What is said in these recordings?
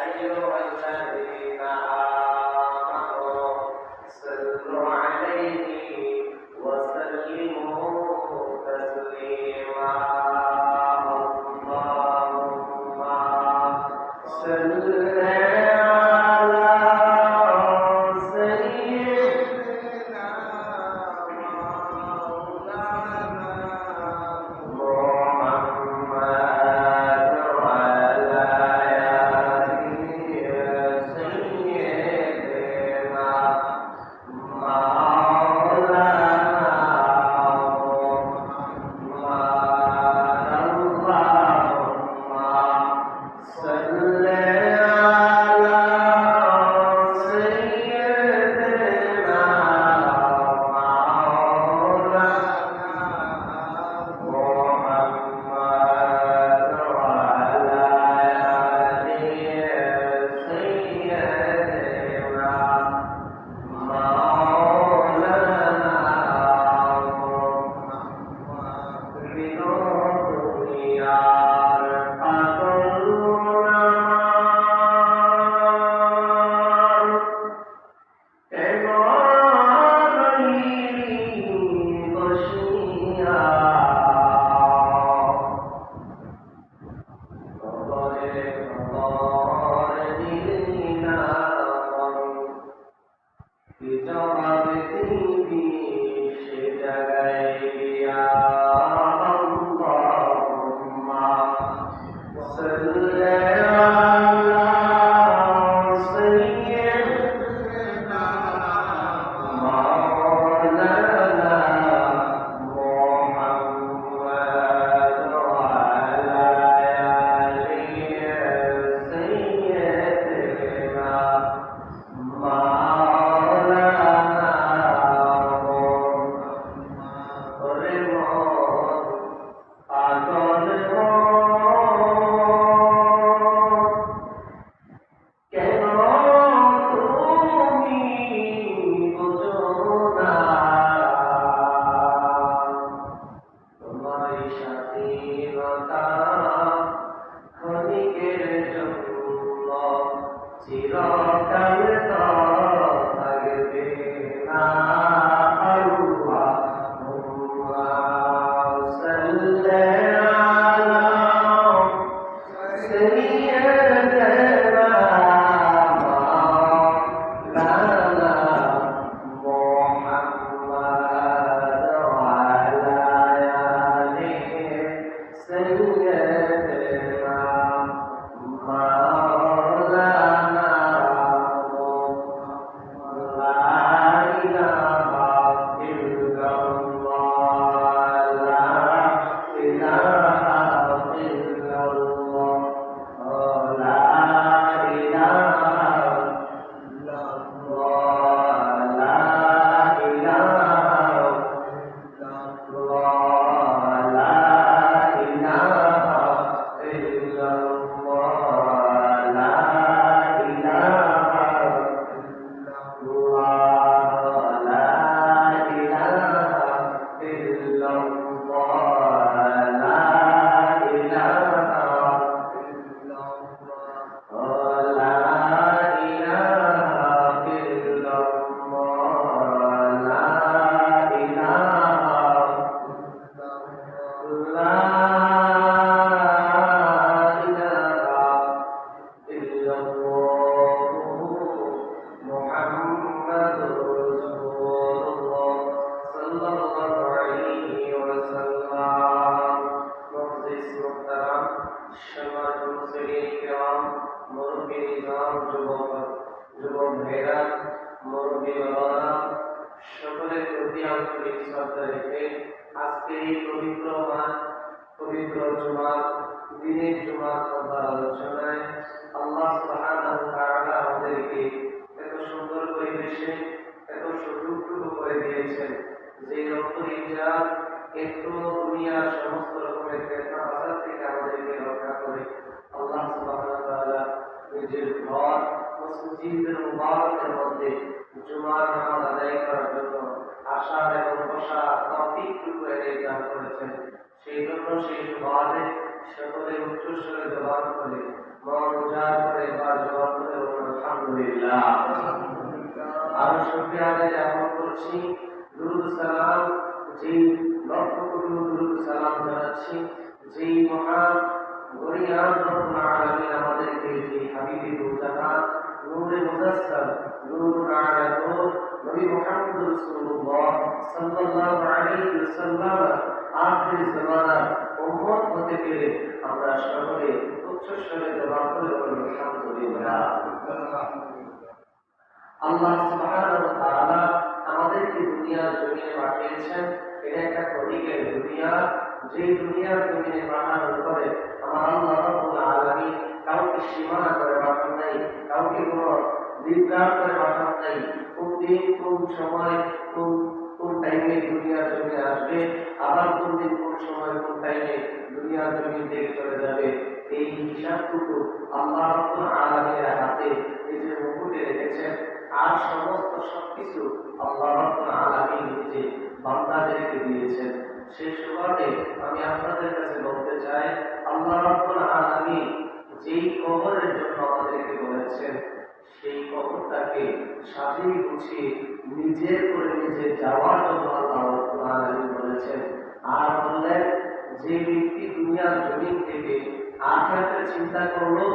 أيها الذين آمنوا صلوا عليه وسلموا تسليما اللهم صل সেই জন্য সেই সুবাদে সকলে উচ্চস্বরে জবান করে মন উজাড় করে বা শুকরিয়া আদায় জ্ঞাপন করছি। দুরূদ সালাম যেই লক্ষ কোটি দুরূদ সালাম জানাচ্ছি যেই মহান গরিয়ান রব্বুল আলামিন আমাদেরকে যে হাবিবি মুজাহাদ নূরে মুজাসসাল নূরুন আলা নূর নবী মুহাম্মদ রাসূলুল্লাহ সাল্লাল্লাহু আলাইহি ওয়াসাল্লাম আখির জামানার উম্মত হতে পেরে আমরা সকলে উচ্চ স্বরে দোয়া করে বলি আলহামদুলিল্লাহ। আল্লাহ সুবহানাহু ওয়া তাআলা আমাদেরকে দুনিয়ার জমিনে পাঠিয়েছেন। এটা একটা ক্ষণিকের দুনিয়া, যে দুনিয়ার জমিনে পাঠানোর পরে আমার আল্লাহ রাব্বুল আলামিন কাউকে সীমানা করে পাঠান নাই, কাউকে কোনো বিভ্রাট করে পাঠান নাই। কোন দিন কোন সময় কোন টাইমে দুনিয়ার জমিনে আসবে, আবার কোন দিন কোন সময় কোন টাইমে দুনিয়ার জমিন থেকে চলে যাবে, এই হিসাবটুকু আল্লাহ রাব্বুল আলামিনের হাতে নিজের মুকুটে রেখেছেন। আর সমস্ত সবকিছু আল্লাহ রাব্বুল আলামিন নিজে বান্দাদেরকে দিয়েছেন। সেই সুবাদে আমি আপনাদের কাছে বলতে চাই, আল্লাহ রাব্বুল আলামিন যেই কবরের জন্য আমাদেরকে বলেছেন, সেই কবরটাকে সাজিয়ে গুছিয়ে নিজের করে নিজে যাওয়ার জন্য আল্লাহ রাব্বুল আলামিন বলেছেন। আর বললেন, যে ব্যক্তি দুনিয়ার জমিন থেকে আখিরাতের চিন্তা করলো,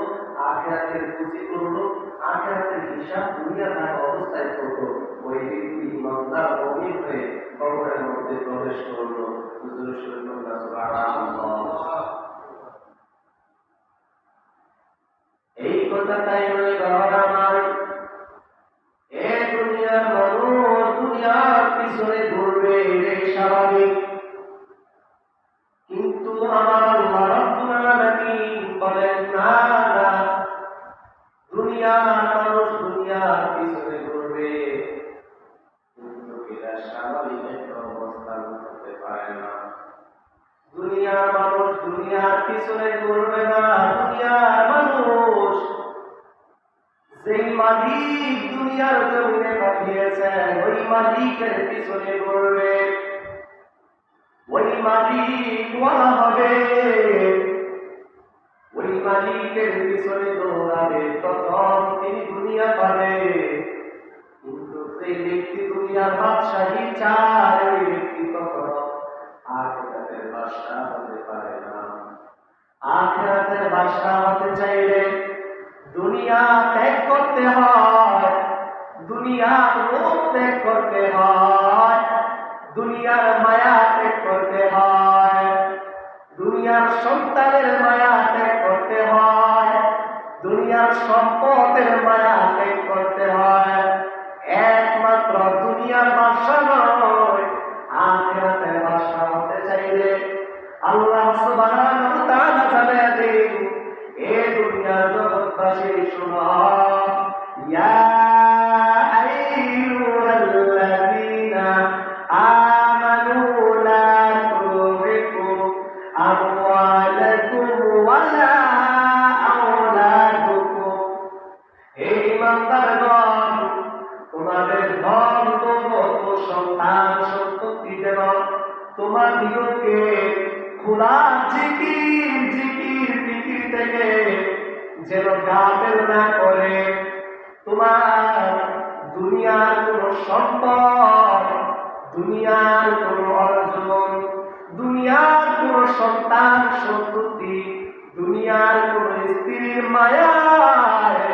আখিরাতের পুঁজি করলো, আখিরাতের হিসাব দুনিয়া থাকা অবস্থায় করলো, ওই ব্যক্তি ইমানদার মুমিন হয়ে কবরের মধ্যে প্রবেশ করলো। হুজুর সাল্লাল্লাহু সুবহানাল্লাহ। এই কথাটাই নয় বাবা আমার, এ দুনিয়ার মানুষ দুনিয়ার পিছনে ঘুরবে, এটাই স্বাভাবিক। কিন্তু আমার আল্লাহ রাব্বুল আলামিন বলেন, না না, দুনিয়ার মানুষ দুনিয়ার পিছনে ঘুরবে, কিন্তু এটা স্বাভাবিক একটা অবস্থা হতে পারে না। দুনিয়ার মানুষ দুনিয়ার পিছনে ঘুরবে না। দুনিয়ার মানুষ যেই মালিক দুনিয়ার জমিনে পাঠিয়েছেন, ওই মালিকের পিছনে ঘুরবে, ওই মালিক ওয়ালা হবে, ওই মালিকের পিছনে দৌড়াবে, তখন তিনি দুনিয়া পাবে। কিন্তু সেই ব্যক্তি দুনিয়ার বাদশাহী চায়, ওই ব্যক্তি কখনো আখিরাতের বাদশাহ হতে পারে না। আখিরাতের বাদশাহ হতে চাইলে দুনিয়া ত্যাগ করতে হয়, দুনিয়ার লোভ ত্যাগ করতে হয়, দুনিয়ার মায়া ত্যাগ করতে হয়, দুনিয়ার সন্তানের মায়া ত্যাগ করতে হয়, দুনিয়ার সম্পদের মায়া ত্যাগ করতে হয়। একমাত্র দুনিয়ার বাদশা নয়, আখিরাতের বাদশা হতে চাইলে আল্লাহ সুবহানাহু ওয়া তাআলা জানিয়ে দেন, এ দুনিয়ার জগৎবাসী শোনো, ইয়া আইয়ুহাল্লাযীনা আমানু লা তুলহিকুম আমওয়ালাকুম ওয়ালা আওলাদুকুম। হে ঈমানদারগণ, তোমাদের ধন দৌলত সন্তান সন্ততি যেন তোমাদিগকে খোলা জিকির থেকে যেন গাফেল না করে। তোমার দুনিয়ার কোন সম্পদ, দুনিয়ার কোন অর্জন, দুনিয়ার কোন সন্তান সন্ততি, দুনিয়ার কোন স্ত্রীর মায়ায়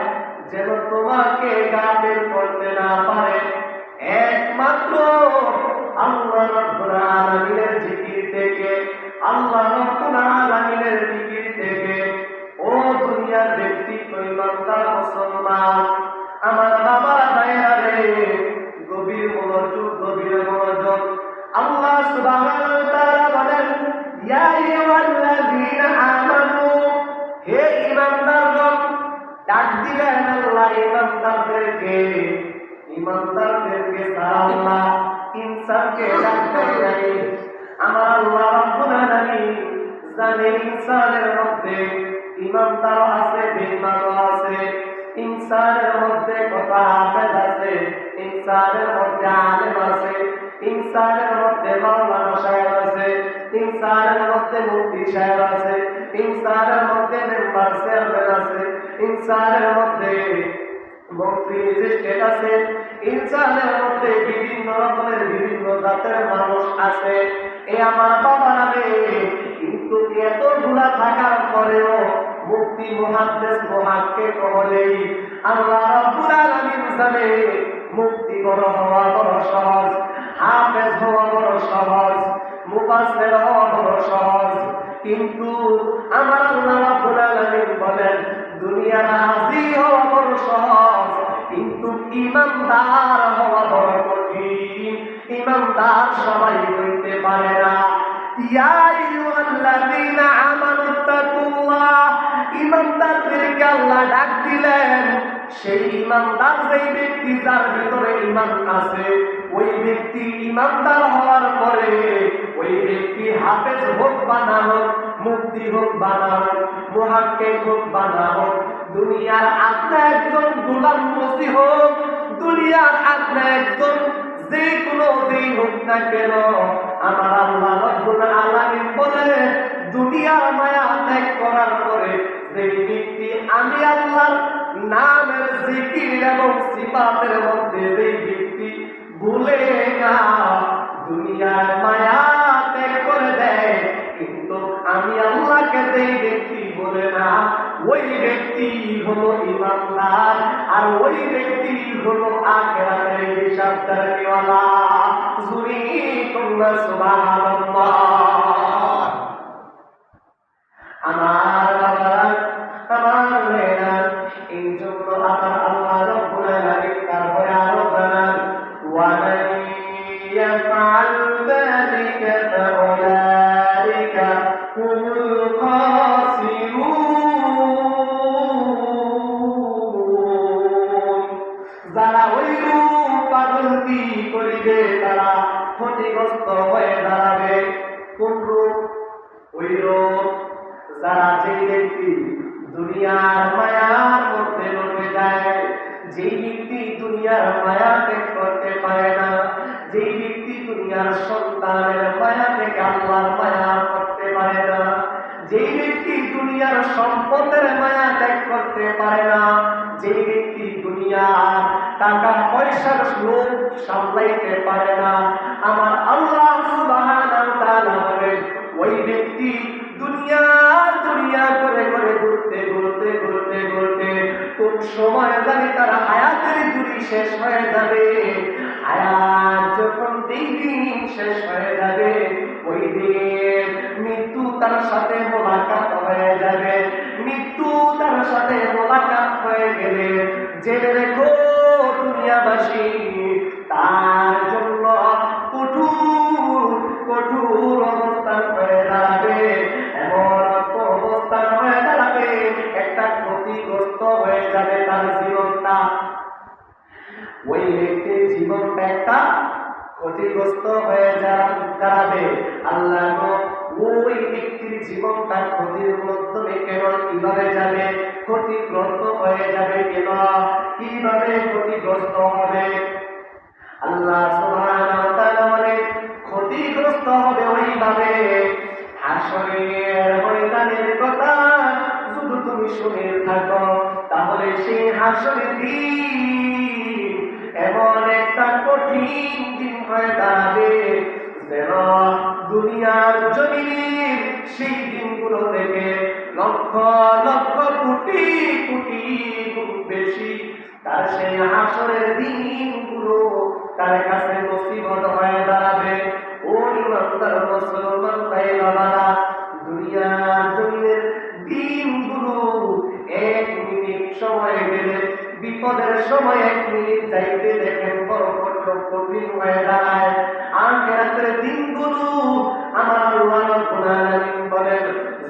যেন তোমাকে গাফেল করতে না পারে। একমাত্র আল্লাহ রাব্বুল আলামিনের জিকির থেকে, আল্লাহ রাব্বুল আলামিনের জিকির থেকে। ও দুনিয়ার ব্যক্তি, ইমানদার মুসলমান, আমার বাবারা ভাইরা রে, গভীর মনোযোগ, গভীর মনোযোগ। আল্লাহ সুবহানাহু ওয়া তাআলা বলেন, ইয়া আইয়ুহাল্লাযীনা আমানু, হে ঈমানদারগণ। ডাক দিলেন আল্লাহ ঈমানদারদেরকে, ঈমানদারদেরকে ছাড়া আল্লাহ ইনসানকে ডাক দেয় নাই। আমার আল্লাহ রাব্বুল আলামিন জানে ইনসানের মধ্যে ঈমানদার আছে, বেঈমানও আছে। ইনসানের মধ্যে কত হাফেজ আছে, ইনসানের মধ্যে আলেম আছে, ইনসানের মধ্যে মাওলানা সাহেব আছে, ইনসানের মধ্যে মুফতি সাহেব আছে, ইনসানের মধ্যে মেম্বার চেয়ারম্যান আছে, ইনসানের মধ্যে মন্ত্রী স্টেটাসে ইনসানের মধ্যে বিভিন্ন রকমের বিভিন্ন জাতের মানুষ আছে। এ আমার বাবারা রে, কিন্তু এতগুলা থাকার পরেও মুফতি মুহাদ্দিস মুহাক্কিক হলেই আল্লাহ রাব্বুল আলামিন জানে মুফতি বড় হওয়া বড় সহজ, হাফেজ হওয়া বড় সহজ, মুফাসসির হওয়া বড় সহজ। কিন্তু আমার আল্লাহ রাব্বুল আলামিন বলেন দুনিয়ার হাজী হওয়া বড় সহজ, কিন্তু ইমানদার হওয়া বড় কঠিন। ইমানদার সবাই হইতে পারে না। ইয়া আইয়ুহাল্লাযীনা আমানুত্তাকুল্লাহ, ইমানদারদেরকে আল্লাহ ডাক দিলেন। সেই ইমানদার যেই ব্যক্তি যার ভিতরে ঈমান আছে, ওই ব্যক্তি ইমানদার হওয়ার পরে ওই ব্যক্তি হাফেজ হোক বা না হোক, মুফতি হোক বা না হোক, মুহাক্কিক হোক বা না হোক, দুনিয়ার আপনি একজন গোলাম মসি হোক, দুনিয়ার আপনি একজন যে কোনো যেই হোক না কেন, আমার আল্লাহ রাব্বুল আলামিন বলে দুনিয়ার মায়া ত্যাগ করার পরে যেই ব্যক্তি আমি আল্লাহর নামের জিকির এবং সিফাতের মধ্যে যেই ব্যক্তি ভুলে না, দুনিয়ার মায়া ত্যাগ করে দেয়, কিন্তু আমি আল্লাহকে যেই ব্যক্তি বলে না, ওই ব্যক্তি হলো ইমানদার, আর ওই ব্যক্তি হলো আখিরাতের হিসাবদারিওয়ালা। জুরি তোমরা সুবহানাল্লাহ। আমার বাবারা, আমার মেয়েরা, এই জন্য আমার আল্লাহ রাব্বুল আলামিন তারপরে আরো জানান ওয়া মান ইয়াফআল যালিকা ফাউলাইকা হুমুল খাসিরুন। যারা ওইরূপ পাগলটি করিবে তারা ক্ষতিগ্রস্ত হয়ে দাঁড়াবে। কোন রূপ? ওই রূপ যারা যে ব্যক্তি দুনিয়ার মায়ার মধ্যে ডুবে যায়, যে ব্যক্তি দুনিয়ার মায়া ত্যাগ করতে পারে না, যে ব্যক্তি দুনিয়ার সন্তানের মায়া থেকে আল্লাহর মায়া করতে পারে না, যে ব্যক্তি দুনিয়ার সম্পদের মায়া ত্যাগ করতে পারে না, যে ব্যক্তি দুনিয়ার টাকা পয়সার লোভ সামলাইতে পারে না, আমার আল্লাহ সুবহানাহু ওয়া তাআলা বলেন ওই ব্যক্তি দুনিয়া করে করে ঘুরতে ঘুরতে ঘুরতে ঘুরতে কোন সময় জানি তার হায়াতের জুড়ি শেষ হয়ে যাবে। হায়াত যখন দিন শেষ হয়ে যাবে, ওই দিন মৃত্যু তার সাথে মোলাকাত হয়ে যাবে। মৃত্যু তার সাথে মোলাকাত হয়ে গেলে জেনে রেখো দুনিয়াবাসী, তার জন্য কঠোর কঠোর অবস্থান হয়ে দাঁড়াবে। এমন অবস্থান হয়ে দাঁড়াবে, একটা ক্ষতিগ্রস্ত হয়ে যাবে তার জীবনটা। ওই ব্যক্তির জীবনটা একটা ক্ষতিগ্রস্ত হয়ে দাঁড়াবে। আল্লাহ ওই ব্যক্তির জীবনটা ক্ষতির মাধ্যমে কেন কিভাবে যাবে, ক্ষতিগ্রস্ত হয়ে যাবে কেন, কিভাবে ক্ষতিগ্রস্ত হবে? আল্লাহ সুবহানাহু ওয়া তাআলা বলেন ক্ষতিগ্রস্ত হবে ওইভাবে, হাসরের ময়দানের কথা শুধু তুমি শুনে থাকো, তাহলে সেই হাসরের দিন এমন একটা কঠিন দিন হয়ে দাঁড়াবে যেন দুনিয়ার জমিনের সেই দিনগুলো থেকে লক্ষ লক্ষ কোটি কোটি গুণ বেশি তার সেই হাসরের দিনগুলো তার কাছে মুসিবত হয়ে দাঁড়াবে। ও ইমানদার মুসলমান ভাই বাবারা, দুনিয়ার জমিনের দিনগুলো এক মিনিট সময় গেলে, বিপদের সময় এক মিনিট যাইতে দেখেন বড় কঠিন হয়ে দাঁড়ায়। আখিরাতের দিনগুলো আমার আল্লাহ রাব্বুল আলামিন বলেন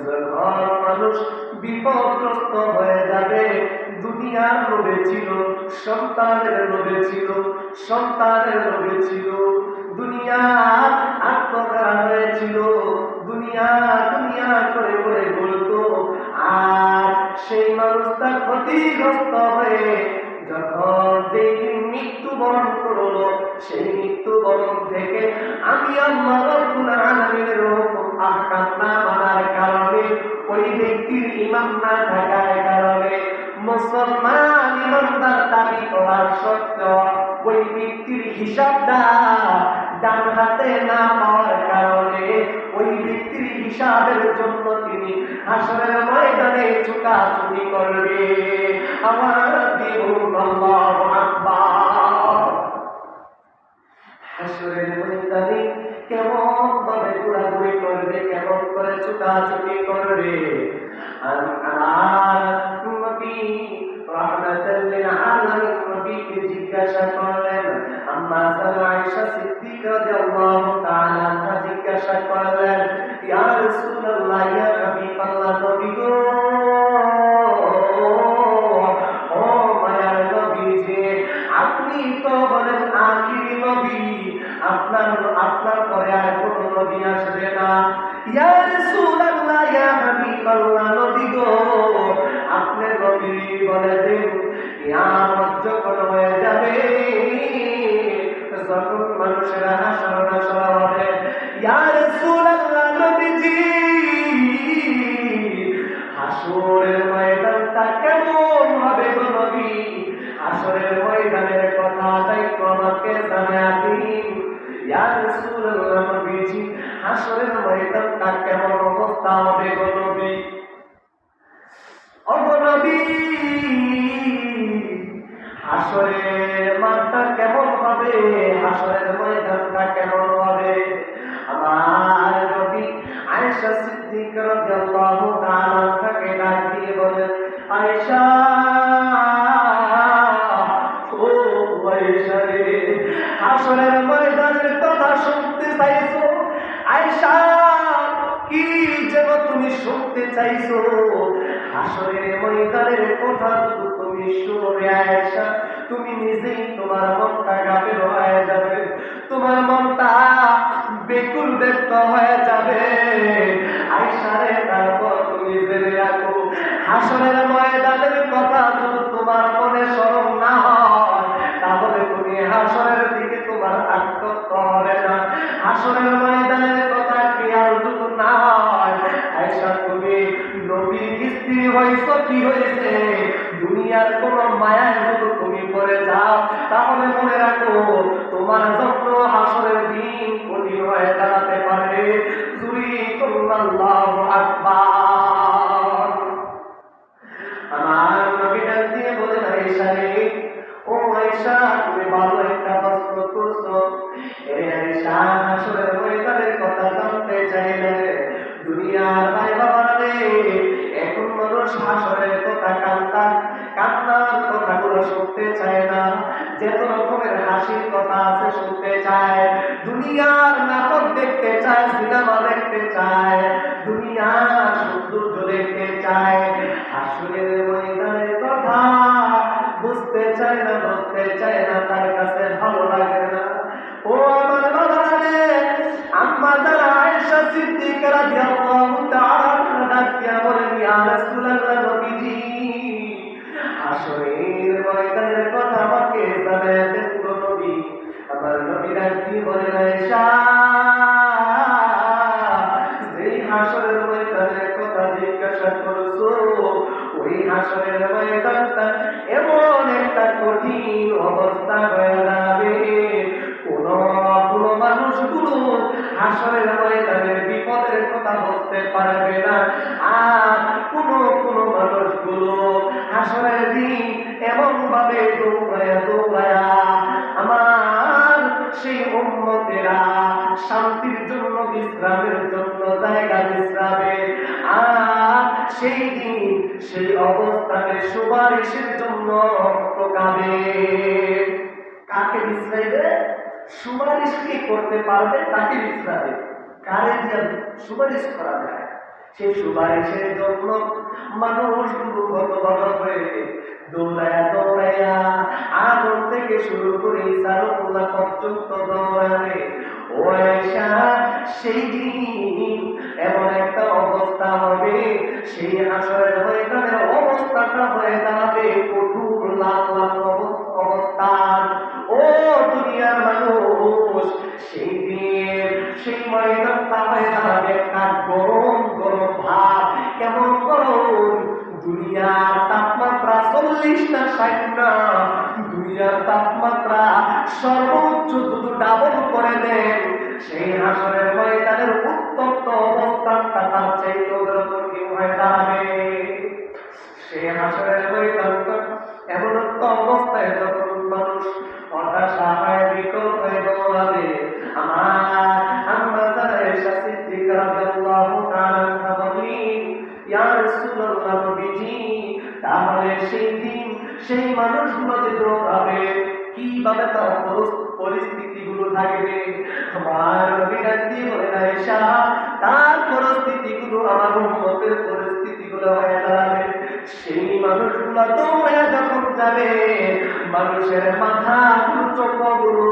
যখন মানুষ বিপদগ্রস্ত হয়ে যাবে, দুনিয়ার লোভে ছিল, সন্তানের লোভে ছিল, সন্তানের লোভে ছিল, দুনিয়ার আত্মহারা হয়েছিল, দুনিয়া দুনিয়া করে করে বলতো, আর সেই মানুষটা ক্ষতিগ্রস্ত হয়ে যখন যেদিন মৃত্যুবরণ করলো, সেই মৃত্যুবরণ থেকে আমি আল্লাহ রাব্বুল আলামিনের হুকুম আহকাম না মানার কারণে, ওই ব্যক্তির ঈমান না থাকার কারণে, মুসলমান ইমানদার দাবি হিসাবটা ডান হাতে না পাওয়ার কারণে ওই ব্যক্তির হিসাবের জন্য তিনি হাসরের ময়দানে ছুটাছুটি করবে। আমার দিন আল্লাহু আকবার। হাসরের ময়দানে কেমন ভাবে ঘোরাঘুরি করবে, কেমন করে ছুটাছুটি করবে। আমার নবী রাহমাতাল লিল আলামিন নবীকে জিজ্ঞাসা করলেন, আম্মা আয়েশা সিদ্দিকা রাদিয়াল্লাহু তাআলা আনহা জিজ্ঞাসা করলেন, ইয়া রাসূলুল্লাহ, ইয়া হাবিবাল্লাহ, নবী গো, ও মায়ার নবীজি, আপনি তো বলেন আখিরি নবী, আপনার পরে আর কোনো নবী আসবে না। ইয়া রাসূলুল্লাহ, ইয়া হাবিবাল্লাহ, নবী গো, আপনি নবী বলে দিন কিয়ামত যখন হয়ে যাবে, যখন মানুষেরা হাসর নাসর হবে, ইয়া রাসূলুল্লাহ, নবীজি, হাসরের ময়দানটা কেমন হবে গো নবী? হাসরের ময়দানের কথাটাই তো আমাকে জানায়া দিন। ইয়া রাসূলুল্লাহ, নবীজি, হাসরের ময়দানটা কেমন অবস্থা হবে গো নবী? ও গো নবী, হাসরের মাঠটা কেমন হবে? হাসরের ময়দানটা কেমন হবে? আমার নবী আয়েশা সিদ্দিকা রাদিয়াল্লাহু তাআলা আনহাকে ডাক দিয়ে বলেন, আয়েশা, ও আয়েশা রে, হাসরের ময়দানের কথা শুনতে চাইছো? আয়েশা, কি যেন তুমি শুনতে চাইছো? হাসরের ময়দানের কথা যদি তুমি শুনবে আয়েশা, তুমি নিজেই তোমার মনটা গাফেল হয়ে যাবে, তোমার মনটা বেকুল ব্যক্ত হয়ে যাবে। আয়েশা রে, তারপর তুমি জেনে রাখো, হাসরের ময়দানের কথা যদি তোমার মনে স্মরণ না হয়, তাহলে তুমি হাসরের দিকে তোমার আকর্ষণ হবে না। হাসরের ময়দানের কথা খেয়াল যদি না হয়, আয়েশা, তুমি নবীর স্ত্রী হইছো, কি হয়েছে? দুনিয়ার কোন মায়ায় যদি তুমি পড়ে যাও, তাহলে মনে রাখো তোমার জন্য হাসরের দিন কঠিন হয়ে দাঁড়াতে পারে। জুরি আল্লাহু আকবার। আমার নবী ডাক দিয়ে বলেন, আয়েশা রে, ও আয়েশা, তুমি ভালো একটা প্রশ্ন করছো। এই আয়েশা, হাসরের ময়দানের কথা জানতে চাইলে, দুনিয়ার ভাই বাবারা রে, এখন মানুষ হাসরের কথা কান্নার কথাগুলো শুনতে চায় না, যত রকমের হাসির কথা আছে শুনতে চায়, দুনিয়ার নাটক দেখতে চায়, সিনেমা দেখতে চায়, দুনিয়ার সৌন্দর্য দেখতে চায়, হাসরের ময়দানের কথা বুঝতে চায় না, বুঝতে চায় না, তার কাছে ভালো লাগে না। ও আমার বাবা রে, আম্মা যারা আয়েশা সিদ্দিকা রাদিয়াল্লাহু তাআলা আনহা ডাকিয়া বলেন, ইয়া রাসূলুল্লাহ, নবীজি, হাসরের ময়দানের কথা আমাকে জানায় দেন গো নবী। আমার নবী ডাক দিয়ে বলেন, আয়েশা, যেই হাসরের ময়দানের কথা জিজ্ঞাসা করছো, ওই হাসরের ময়দানটা এমন একটা কঠিন অবস্থা হয়ে দাঁড়াবে, কোন মানুষগুলো হাসরের ময়দানের বিপদের কথা বুঝতে পারবে না। আর কোন মানুষগুলো হাসরের দিন এমন ভাবে দৌড়ায়া আমার সেই উম্মতেরা শান্তির জন্য, বিশ্রামের জন্য জায়গা বিশ্রামে, আর সেই দিন সেই অবস্থানে সুপারিশের জন্য প্রকাবে। কাকে বিশ্রাইবে? সুপারিশ কি করতে পারবে তাকে বিশ্রাবে। কারে দিয়ে সুপারিশ করা যায়? সেই সুপারিশের জন্য মানুষগুলো হতবাক হয়ে দৌড়ায়া আদম থেকে শুরু করে ইসারুল্লাহ পর্যন্ত দৌড়াবে। ও আয়েশা, সেই দিন এমন একটা অবস্থা হবে, সেই হাসরের ময়দানের অবস্থাটা হয়ে দাঁড়াবে কঠোর লাল লাল অবস্থান। ও দুনিয়ার মানুষ, সেই দিন সেই ময়দানটা হয়ে দাঁড়াবে একটা গরম গরম ভাব। কেমন গরম? দুনিয়ার তাপমাত্রা 40 40 না 60 না, দুনিয়ার তাপমাত্রা সর্বোচ্চ যদি ডাবল করে দেন, সেই হাসরের ময়দানের উত্তপ্ত অবস্থানটা তার চাইতে কঠিন হয়ে দাঁড়াবে। সেই হাসরের ময়দানটা এমন একটা অবস্থায় যখন মানুষ হতাশা হয়ে বিকল হয়ে দৌড়াবে, আমার আম্মা আয়েশা সিদ্দিকা রাদিয়াল্লাহু তাআলা আনহা বলেন, ইয়া রাসূলুল্লাহ, নবীজি, তাহলে সেই দিন সেই মানুষগুলো যে দৌড়াবে, কিভাবে তার পরিস্থিতিগুলো থাকবে? আমার নবী ডাক দিয়ে বলেন, আয়েশা, তার পরিস্থিতিগুলো আমার উম্মতের পরিস্থিতিগুলো হয়ে দাঁড়াবে। সেই মানুষগুলো দৌড়ে যখন যাবে, মানুষের মাথা চোখগুলো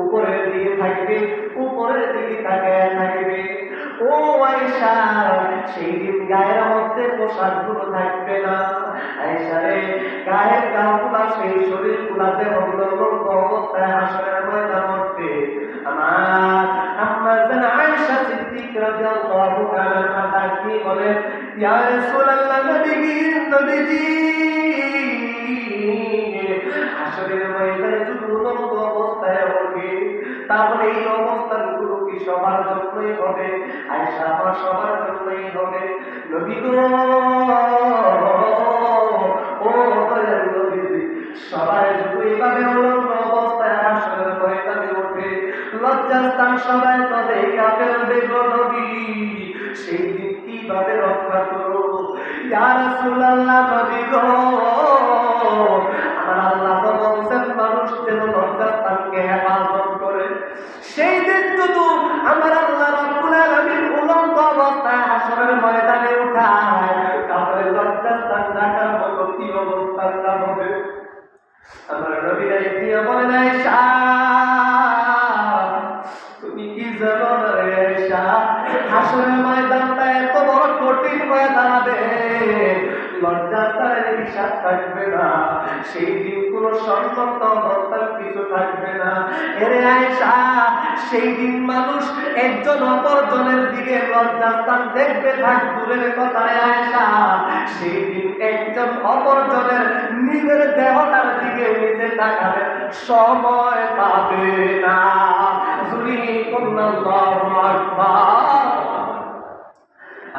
উপরের দিকে থাকবে, উপরের দিকে তাকিয়ে থাকবে। ও আয়েশা, সেই দিন গায়ের মধ্যে পোশাকগুলো থাকবে না। আয়েশা রে, গায়ের গাগুলা, সেই শরীরগুলা, দেহগুলো মুক্ত অবস্থায় হাসরের ময়দানে উঠবে। আমার আম্মা জান আয়েশা সিদ্দিকা রাদিয়াল্লাহু তাআলা আনহা কি বলেন, ইয়া রাসূলুল্লাহ, নবীজি, হাসরের ময়দানে যদি উলঙ্গ অবস্থায় উঠবে, তাহলে এই অবস্থানগুলো কি সবার জন্যই হবে? আয়েশা, আমার সবার জন্যই হবে। নবী গো, ও দয়াল নবীজি, সবাই যদি এইভাবে উলঙ্গ অবস্থায় হাসরের ময়দানে ওঠে, লজ্জাস্থান সবাই তো দেখা ফেলবে গো নবী, সেই দিন কিভাবে রক্ষা করো? ইয়া রাসূলুল্লাহ, নবী গো, আমার আল্লাহ তো বলছেন মানুষ যেন লজ্জাস্থানকে হেফাজত করে। সেই দিন যদি আমার আল্লাহ রাব্বুল আলামিন উলঙ্গ অবস্থায় হাসরের ময়দানে উঠায়, তাহলে লজ্জাস্থান ঢাকার মতো কি অবস্থানটা হবে? আমার নবী দিয়ে বলেন, আয়েশা, তুমি কি জানো না রে আয়েশা, হাসরের ময়দানটা এত বড় কঠিন হয়ে দাঁড়াবে, লজ্জাস্থানের হিসাব থাকবে না, সেই দিন কোন সংযত অবস্থার কিছু থাকবে না। এরে আয়েশা, সেই দিন মানুষ একজন অপরজনের দিকে লজ্জাস্থান দেখবে থাক দূরের কথা রে আয়েশা, সেই দিন একজন অপরজনের নিজের দেহটার দিকে নিজে তাকাবে সময় পাবে না। জুরি আল্লাহু আকবার।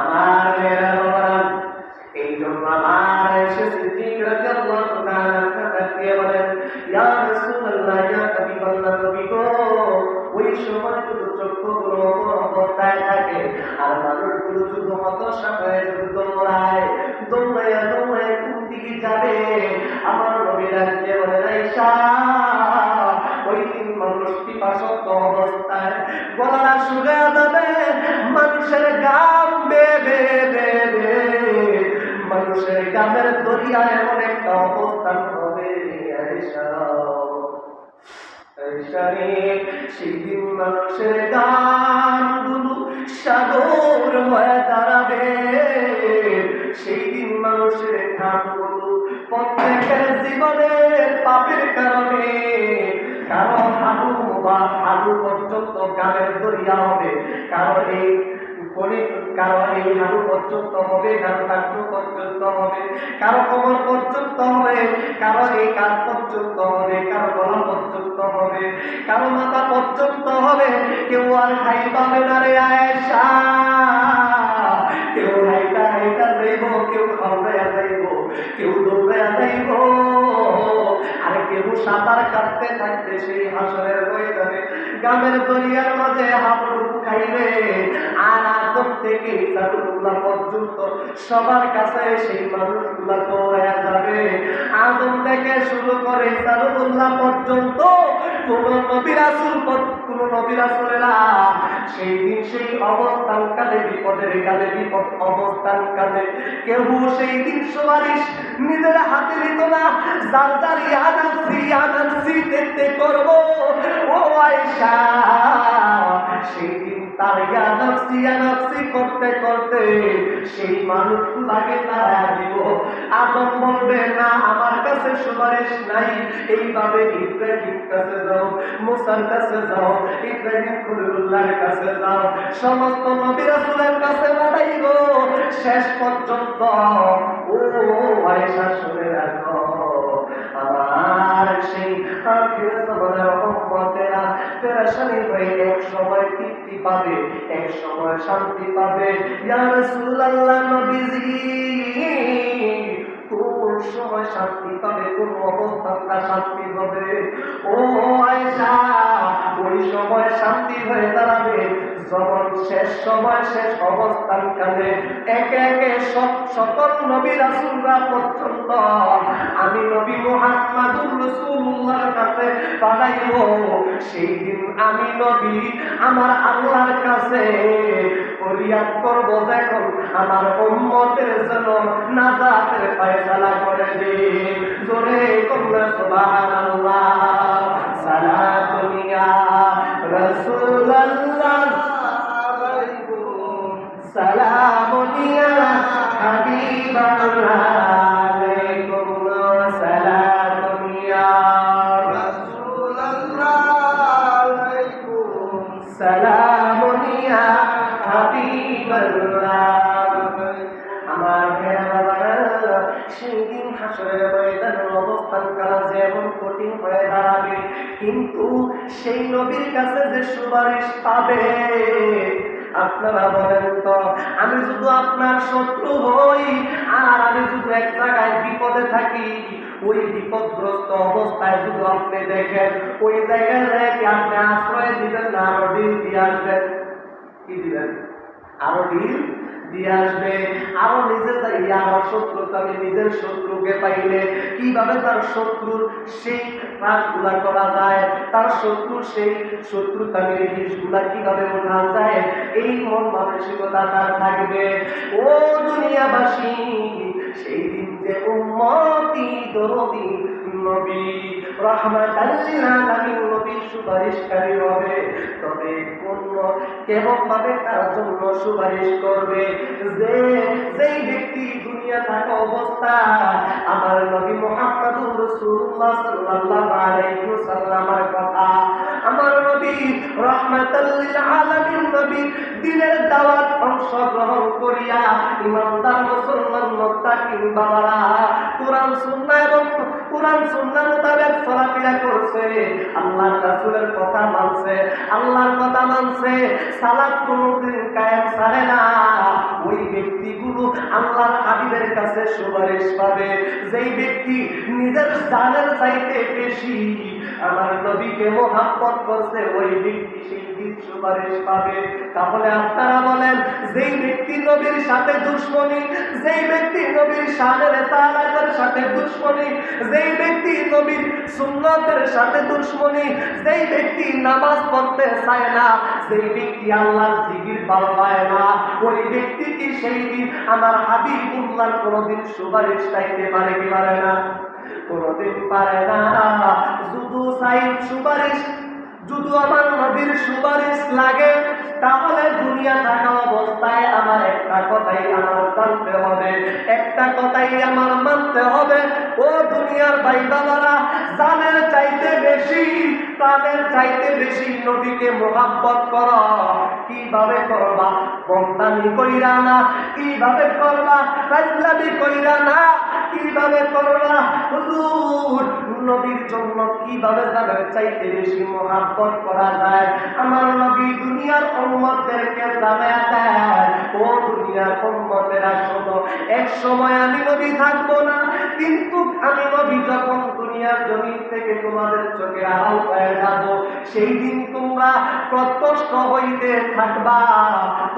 আমার মেয়েরা বাবারা, এই জন্য আমার এসে সিদ্দিক রাদিয়াল্লাহু তাআলা তাকিয়ে বলেন, ইয়া রাসূলুল্লাহ, ইয়া হাবিবাল্লাহ, নবী গো, ওই সময় যদি চক্ষুগুলো অবস্থায় থাকে আর মানুষগুলো যদি হতাশা হয়ে যদি দৌড়ায় কোন দিকে যাবে? আমার নবী রাদিয়ে বলেন, আয়েশা, ওই দিন মানুষ পিপাসত অবস্থায় গলা শুকিয়ে যাবে, মানুষের গাম বেবে বেবে, মানুষের গামের দরিয়া এমন একটা অবস্থান হবে। আয়েশা, আয়েশা রে, সেই দিন মানুষের গামগুলো সাগর হয়ে দাঁড়াবে, সেই দিন মানুষের ঘামগুলো প্রত্যেকের জীবনের পাপের কারণে কারো হাঁটু পর্যন্ত গামের দরিয়া হবে, কারো এই হাঁটু পর্যন্ত হবে, কারো কাঁধ পর্যন্ত হবে, কারো কোমর পর্যন্ত হবে, কারো এই কাঁধ পর্যন্ত হবে, কারো গলা পর্যন্ত হবে, কারো মাথা পর্যন্ত হবে। কেউ আর খাই পাবে না রে আয়েশা, কেউ হাইটা হাইটা যাইব, কেউ খাওয়াইয়া যাইব, কেউ দৌড়াইয়া যাইব, আর কেউ সাঁতার কাটতে থাকবে সেই হাসরের ময়দানে গামের দরিয়ার মাঝে হাবুডুবু খাইবে। আর আদম থেকে ইসাদুল্লাহ পর্যন্ত সবার কাছে সেই মানুষগুলা দৌড়াইয়া যাবে। আদম থেকে শুরু করে ইসাদুল্লাহ পর্যন্ত কোন নবী রাসূলেরা সেই দিন সেই অবস্থান কালে, বিপদের কালে, বিপদ অবস্থান কালে কেউ সেই দিন সুপারিশ নিজের হাতে নিত না। যার যার ইয়ানাফসি দেখতে করবো। ও আয়েশা, সেই দিন তার ইয়ানাফসি করতে করতে সেই মানুষগুলাকে তারা দিব। আদম বলবে, না আমার কাছে সুপারিশ নাই। এইভাবে ইব্রাহিম কাছে যাও, মুসার কাছে যাও, ইব্রাহিম খলিলুল্লাহর কাছে যাও, সমস্ত নবী রাসূলের কাছে পাঠাইব। শেষ পর্যন্ত ও আয়েশা শুনে রাখো, পেরেশানি হয়ে এক সময় তৃপ্তি পাবে, এক সময় শান্তি পাবে। ইয়া রাসূলুল্লাহ নবীজি, কোন সময় শান্তি পাবে, কোন অবস্থাটা শান্তি হবে? ও আয়েশা, ওই সময় শান্তি হয়ে দাঁড়াবে যখন শেষ সময়, শেষ অবস্থানকালে একে একে সকল নবী রাসূলরা পর্যন্ত আমি নবী মুহাম্মদুর রাসূলুল্লাহর কাছে পাঠাইব। সেই দিন আমি নবী আমার আল্লাহর কাছে ফরিয়াদ করব, দেখুন আমার উম্মতের জন্য নাজাতের ফয়সালা করে দিন। জোরে কন্যা সুবহানাল্লাহ। সালাতুন ইয়া রাসূলুল্লাহ, সালামুন ইয়া হাবিবাল্লাহ, আলাইকুম সালামুন ইয়া রাসূলুল্লাহ, আলাইকুম সালামুন ইয়া হাবিবাল্লাহ। আমার ভাইরা, সেই দিন হাসরের ময়দানের অবস্থান করা যেমন কঠিন হয়ে দাঁড়াবে, কিন্তু সেই নবীর কাছে যে সুপারিশ পাবে, আপনারা বলেন তো, আমি যদি আপনার শত্রু হই আর আমি যদি এক জায়গায় বিপদে থাকি, ওই বিপদগ্রস্ত অবস্থায় যদি আপনি দেখেন, ওই জায়গায় রেখে আপনি আশ্রয় দিবেন না, আরো ঢিল দিয়ে আসবেন? কি দিবেন? আরো ঢিল দিয়ে আসবে। আরো নিজে চাইলে আমার শত্রুকে, আমি নিজের শত্রুকে পাইলে কিভাবে তার শত্রুর সেই কাজগুলা করা যায়, তার শত্রুর সেই শত্রুতামের জিনিসগুলা কিভাবে উঠান যায়, এই মন মানসিকতা তার থাকবে। ও দুনিয়াবাসী, সেই দিন যে উম্মতি দরদি নবী রাহমাতাল লিল আলামিন নবী সুপারিশকারী হবে, তবে কোন কেমন ভাবে তার জন্য সুপারিশ করবে? যেই ব্যক্তি দুনিয়া থাকা অবস্থা আমার নবী মুহাম্মদুর রাসূলুল্লাহ সাল্লাল্লাহু আলাইহি ওয়াসাল্লামের কথা, আমার নবী রাহমাতাল লিল আলামিন নবী দিনের দাওয়াত অংশগ্রহণ করিয়া ইমানদার মুসলমান মুত্তাকিন বাবারা কোরআন সুন্নাহ এবং কোরআন সুন্নাহ মোতাবেক চলাফেরা করছে, আল্লাহর রাসূলের কথা মানছে, আল্লাহর কথা মানছে, সালাত কোনদিন কায়েম ছাড়ে না, ওই ব্যক্তিগুলো আল্লাহর হাবিবের কাছে সুপারিশ পাবে। যেই ব্যক্তি নিজের জানের চাইতে বেশি আমার নবীকে মহব্বত করছে, ওই ব্যক্তি সেই দিন সুপারিশ পাবে। তাহলে আপনারা বলেন, যেই ব্যক্তি নবীর সাথে দুশমনী, যেই ব্যক্তি নবীর শানের তাআলার সাথে দুশমনী, যেই ব্যক্তি নবীর সুন্নতের সাথে দুশমনী, যেই ব্যক্তি নামাজ পড়তে চায় না, যেই ব্যক্তি আল্লাহর জিকির পায় না, ওই ব্যক্তি কি সেই দিন আমার হাবিবুল্লাহর কোনদিন সুপারিশ চাইতে পারে কি পারে না? কোনদিন পারে না। শুধু চাই সুপারিশ, যদি আমার নবীর সুপারিশ লাগে, তাহলে দুনিয়া থাকা অবস্থায় আমার একটা কথাই আমার জানতে হবে, একটা কথাই আমার মানতে হবে। ও দুনিয়ার ভাই বাবারা, জানের চাইতে বেশি, প্রাণের চাইতে বেশি নবীকে মুহাব্বত করো। কিভাবে করবা? বন্দানি কইরা না। কিভাবে করবা? ফাজলামি কইরা না। কিভাবে করবা? হুজুর নবীর জন্য কিভাবে জানের চাইতে বেশি মুহাব্বত করা যায়? আমার নবী দুনিয়ার উম্মতদেরকে জানায়া দেয়, ও দুনিয়ার উম্মতেরা শোনো, এক সময় আমি নবী থাকবো না, কিন্তু আমি নবী যখন দুনিয়ার জমিন থেকে তোমাদের চোখে আড়াল হয়ে যাব, সেই দিন তোমরা প্রত্যক্ষ হইতে থাকবা,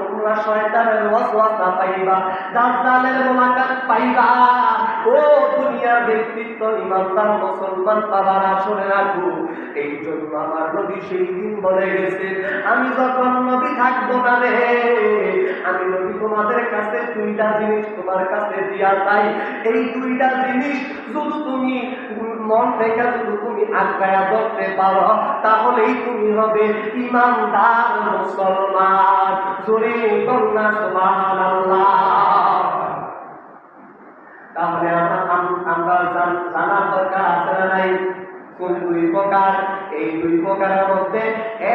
তোমরা শয়তানের ওয়াসওয়াসা পাইবা, দাজ্জালের মুলাকাত পাইবা। ও দুনিয়ার ব্যক্তিত্ব ইমানদার মুসলমান বাবারা শুনে রাখো, এই জন্য আমার নবী সেই দিন বলে গেছে, আমি যখন নবী থাকবো না রে, আমি নবী তোমাদের কাছে দুইটা জিনিস তোমার কাছে দিয়া যাই, এই দুইটা জিনিস যদি তুমি মন থেকে যদি তুমি আজ্ঞা করতে পারো, তাহলেই তুমি হবে ইমানদার মুসলমান। জোরে কন্যা সুবহানাল্লাহ। তাহলে আমরা জানার দরকার আছে না নাই? কোন দুই প্রকার? এই দুই প্রকারের মধ্যে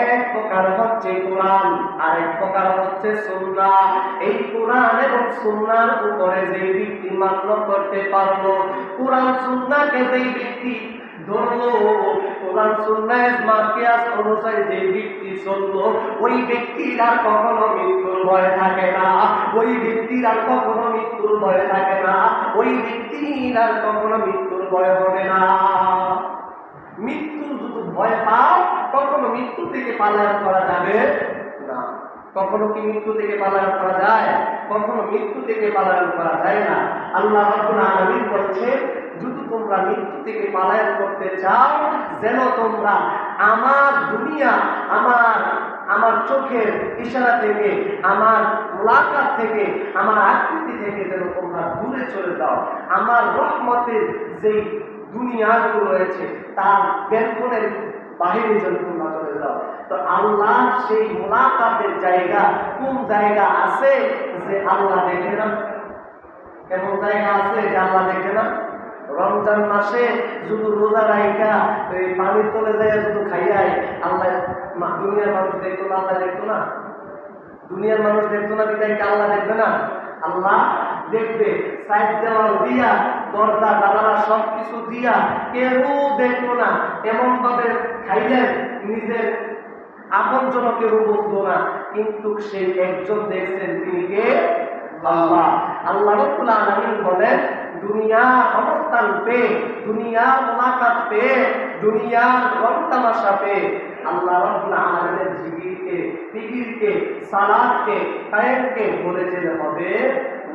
এক প্রকার হচ্ছে কোরআন, আর এক প্রকার হচ্ছে সুন্নাহ। এই কোরআন এবং সুন্নাহর উপরে যে ব্যক্তি মান্য করতে পারলো, কোরআন সুন্নাহকে যেই ব্যক্তি ধরলো, কোরআন সুন্নাহ ইজমা কিয়াস অনুযায়ী যে ব্যক্তি চললো, ওই ব্যক্তির আর কখনো মৃত্যুর ভয় থাকে না, ওই ব্যক্তির আর কখনো মৃত্যুর ভয় থাকে না, ওই ব্যক্তির আর কখনো মৃত্যুর ভয় হবে না। মৃত্যুর যদি ভয় পাও, কখনো মৃত্যু থেকে পালায়ন করা যাবে না। কখনো কি মৃত্যু থেকে পালায়ন করা যায়? কখনো মৃত্যু থেকে পালায়ন করা যায় না। আল্লাহ রাব্বুল আলামিন বলছেন, যদি তোমরা মৃত্যু থেকে পালায়ন করতে চাও, যেন তোমরা আমার দুনিয়া, আমার চোখের ইশারা থেকে, আমার মুলাকাত থেকে, আমার আকৃতি থেকে যেন তোমরা দূরে চলে যাও। আমার রহমতের যেই দুনিয়াগুলো রয়েছে তার বেলকনের বাহিরে যেন তোমরা চলে যাও। তো আল্লাহ সেই মুলাকাতের জায়গা কোন জায়গা আছে যে আল্লাহ দেখে না? এমন জায়গা আছে যে আল্লাহ দেখে না? রমজান মাসে শুধু রোজা রাইখা ওই পানির তলে যায় শুধু খাইয়াই আল্লাহ, দুনিয়ার মানুষ দেখতো না? আল্লাহ দেখতো না? দুনিয়ার মানুষ দেখতো না বিদায়কে আল্লাহ দেখবে না? আল্লাহ দেখবে। সাইড দেওয়াল দিয়া, দরজা জানালা সবকিছু দিয়া কেউ দেখলো না, এমন ভাবে খাইলেন নিজের আপন জনকে কেউ বুঝলো না, কিন্তু সেই একজন দেখছেন, তিনি কে? আল্লাহ। আল্লাহ রাব্বুল আলামিন বলেন, দুনিয়ার অবস্থান পেয়ে, দুনিয়ার মুলাকাত পেয়ে, দুনিয়ার রং তামাশা পেয়ে আল্লাহ রাব্বুল আলামিনের জিকিরকে, ফিকিরকে, সালাতকে, কায়েমকে ভুলে যেতে হবে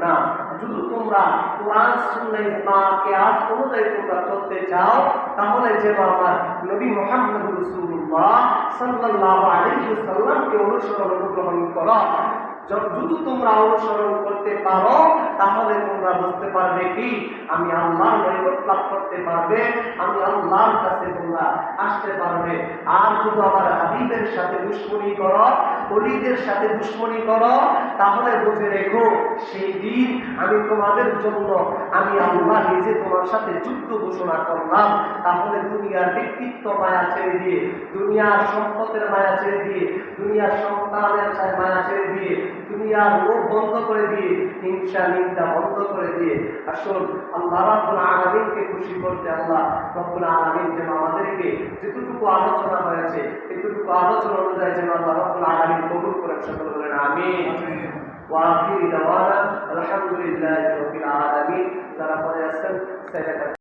না। যদি তোমরা কোরআন সুন্নাহ ইজমা কিয়াস অনুযায়ী তোমরা চলতে চাও, তাহলে যেন আমার নবী মুহাম্মদ রাসূলুল্লাহ সাল্লাল্লাহু আলাইহি ওয়াসাল্লামকে অনুসরণ করো। যদি তোমরা অনুসরণ করতে পারো, তাহলে তোমরা বুঝতে পারবে কি আমি আল্লাহর নৈকট্য লাভ করতে পারবে, আমি আল্লাহর কাছে তোমরা আসতে পারবে। আর যদি আমার হাবিবের সাথে দুশমনি করো, ওলিদের সাথে দুশমনি করো, তাহলে বুঝে রেখো সেই দিন আমি তোমাদের জন্য, আমি আল্লাহ নিজে তোমার সাথে যুদ্ধ ঘোষণা করলাম। তাহলে দুনিয়ার ব্যক্তিত্ব মায়া ছেড়ে দিয়ে, দুনিয়ার সম্পদের মায়া ছেড়ে দিয়ে, দুনিয়ার সন্তানের মায়া ছেড়ে দিয়ে, দুনিয়ার লোভ বন্ধ করে দিয়ে, হিংসা নিন্দা বন্ধ করে দিয়ে আসল আল্লাহ রাব্বুল আলামিনকে খুশি করতে আল্লাহ রাব্বুল আলামিন যেন আমাদেরকে যেটুকু আলোচনা হয়েছে, এতটুকু আলোচনা অনুযায়ী যেন আল্লাহ রাব্বুল আলামিন কবুল করেন। সকলে বলেন আমিন। ওয়া আখিরু দাওয়ানা আলহামদুলিল্লাহি রাব্বিল আলামিন। যারা পড়ে আছেন